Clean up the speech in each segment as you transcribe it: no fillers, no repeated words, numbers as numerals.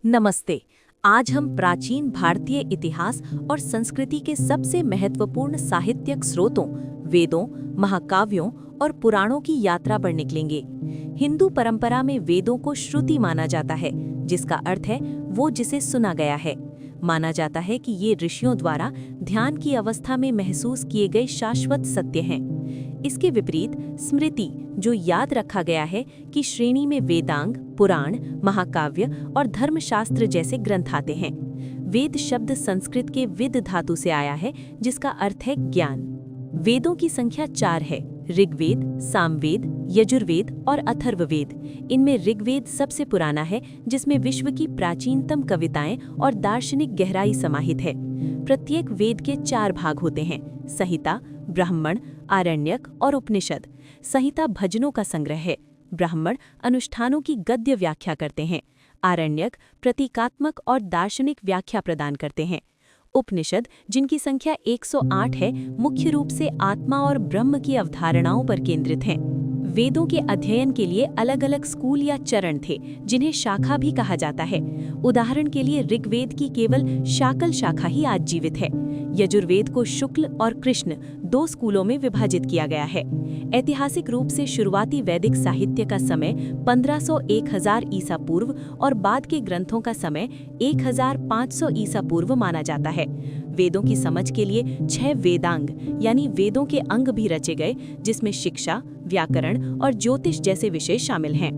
नमस्ते। आज हम प्राचीन भारतीय इतिहास और संस्कृति के सबसे महत्वपूर्ण साहित्यिक स्रोतों, वेदों, महाकाव्यों और पुराणों की यात्रा पर निकलेंगे। हिंदू परंपरा में वेदों को श्रुति माना जाता है, जिसका अर्थ है वो जिसे सुना गया है। माना जाता है कि ये ऋषियों द्वारा ध्यान की अवस्था में महसूस किए गए शाश्वत सत्य हैं। इसके विपरीत स्मृति, जो याद रखा गया है, की श्रेणी में वेदांग, पुराण, महाकाव्य और धर्मशास्त्र जैसे ग्रंथ आते हैं। वेद शब्द संस्कृत के विद धातु से आया है, जिसका अर्थ है ज्ञान। वेदों की संख्या 4 है: ऋग्वेद, सामवेद, यजुर्वेद और अथर्ववेद। इनमें ऋग्वेद सबसे पुराना है, जिसमें विश्व की प्राचीनतम कविताएं और दार्शनिक गहराई समाहित है। प्रत्येक वेद के 4 भाग होते हैं: संहिता, ब्राह्मण, आरण्यक और उपनिषद। संहिता भजनों का संग्रह है। ब्राह्मण अनुष्ठानों की गद्य व्याख्या करते हैं। आरण्यक प्रतीकात्मक और दार्शनिक व्याख्या प्रदान करते हैं। उपनिषद, जिनकी संख्या 108 है, मुख्य रूप से आत्मा और ब्रह्म की अवधारणाओं पर केंद्रित हैं। वेदों के अध्ययन के लिए अलग अलग स्कूल या चरण थे, जिन्हें शाखा भी कहा जाता है। उदाहरण के लिए ऋग्वेद की केवल शाकल शाखा ही आज जीवित है। यजुर्वेद को शुक्ल और कृष्ण 2 स्कूलों में विभाजित किया गया है। ऐतिहासिक रूप से शुरुआती वैदिक साहित्य का समय 1500-1000 ईसा पूर्व और बाद के ग्रंथों का समय 1500 ईसा पूर्व माना जाता है। वेदों की समझ के लिए 6 वेदांग यानी वेदों के अंग भी रचे गए, जिसमें शिक्षा, व्याकरण और ज्योतिष जैसे विषय शामिल हैं।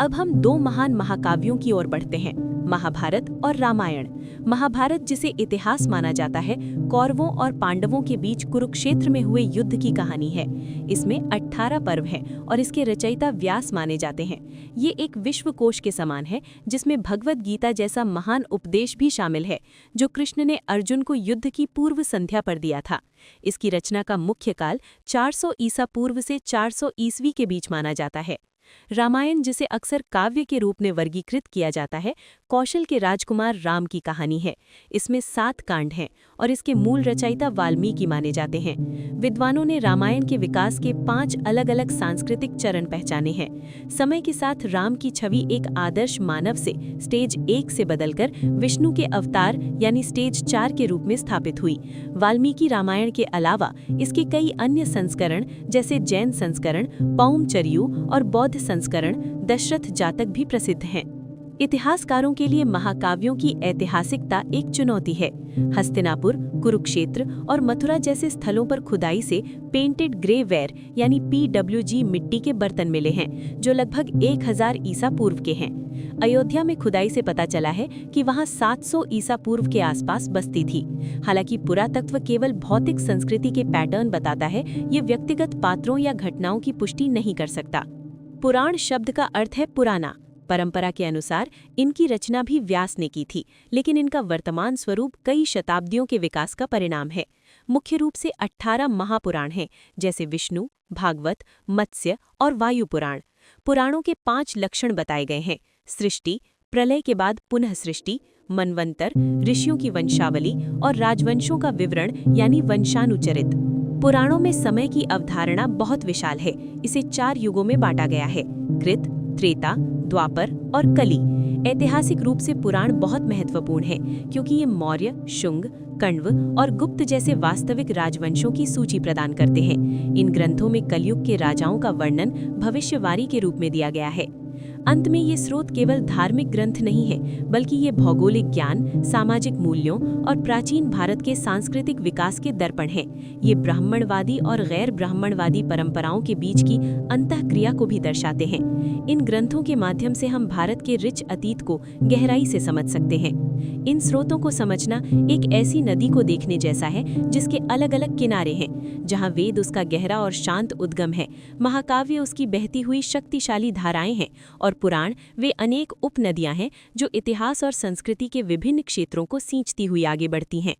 अब हम 2 महान महाकाव्यों की ओर बढ़ते हैं, महाभारत और रामायण। महाभारत, जिसे इतिहास माना जाता है, कौरवों और पांडवों के बीच कुरुक्षेत्र में हुए युद्ध की कहानी है। इसमें 18 पर्व हैं और इसके रचयिता व्यास माने जाते हैं। ये एक विश्वकोश के समान है, जिसमें भगवद गीता जैसा महान उपदेश भी शामिल है, जो कृष्ण ने अर्जुन को युद्ध की पूर्व संध्या पर दिया था। इसकी रचना का मुख्य काल 400 ईसा पूर्व से 400 ईस्वी के बीच माना जाता है। रामायण, जिसे अक्सर काव्य के रूप में वर्गीकृत किया जाता है, कौशल के राजकुमार राम की कहानी है। इसमें 7 कांड हैं और इसके मूल रचयिता वाल्मीकि माने जाते हैं। विद्वानों ने रामायण के विकास के 5 अलग-अलग सांस्कृतिक चरण पहचाने हैं। समय के साथ राम की छवि एक आदर्श मानव से स्टेज 1 से बदलकर विष्णु के अवतार यानी स्टेज 4 के रूप में स्थापित हुई। वाल्मीकि रामायण के अलावा इसके कई अन्य संस्करण, जैसे जैन संस्करण, पौमचर्यु और बौद्ध संस्करण दशरथ जातक भी प्रसिद्ध हैं। इतिहासकारों के लिए महाकाव्यों की ऐतिहासिकता एक चुनौती है। हस्तिनापुर, कुरुक्षेत्र और मथुरा जैसे स्थलों पर खुदाई से पेंटेड ग्रे वेयर यानी PWG मिट्टी के बर्तन मिले हैं, जो लगभग 1000 ईसा पूर्व के हैं। अयोध्या में खुदाई से पता चला है कि वहां 700 ईसा पूर्व के आसपास बस्ती थी। हालांकि पुरातत्व केवल भौतिक संस्कृति के पैटर्न बताता है, ये व्यक्तिगत पात्रों या घटनाओं की पुष्टि नहीं कर सकता। पुराण शब्द का अर्थ है पुराना। परंपरा के अनुसार इनकी रचना भी व्यास ने की थी, लेकिन इनका वर्तमान स्वरूप कई शताब्दियों के विकास का परिणाम है। मुख्य रूप से 18 महापुराण हैं, जैसे विष्णु, भागवत, मत्स्य और वायु पुराण। पुराणों के 5 लक्षण बताए गए हैं: सृष्टि, प्रलय के बाद पुनः सृष्टि, मनवंतर, ऋषियों की वंशावली और राजवंशों का विवरण यानी वंशानुचरित। पुराणों में समय की अवधारणा बहुत विशाल है। इसे 4 युगों में बांटा गया है: कृत, त्रेता, द्वापर और कली। ऐतिहासिक रूप से पुराण बहुत महत्वपूर्ण है, क्योंकि ये मौर्य, शुंग, कण्व और गुप्त जैसे वास्तविक राजवंशों की सूची प्रदान करते हैं। इन ग्रंथों में कलयुग के राजाओं का वर्णन भविष्यवाणी के रूप में दिया गया है। अंत में ये स्रोत केवल धार्मिक ग्रंथ नहीं है, बल्कि ये भौगोलिक ज्ञान, सामाजिक मूल्यों और प्राचीन भारत के सांस्कृतिक विकास के दर्पण हैं। ये ब्राह्मणवादी और गैर ब्राह्मणवादी परंपराओं के बीच की अंतःक्रिया को भी दर्शाते हैं। इन ग्रंथों के माध्यम से हम भारत के रिच अतीत को गहराई से समझ सकते हैं। इन स्रोतों को समझना एक ऐसी नदी को देखने जैसा है, जिसके अलग अलग किनारे हैं। जहाँ वेद उसका गहरा और शांत उद्गम है, महाकाव्य उसकी बहती हुई शक्तिशाली धाराएं हैं और पुराण वे अनेक उपनदियां हैं, जो इतिहास और संस्कृति के विभिन्न क्षेत्रों को सींचती हुई आगे बढ़ती हैं।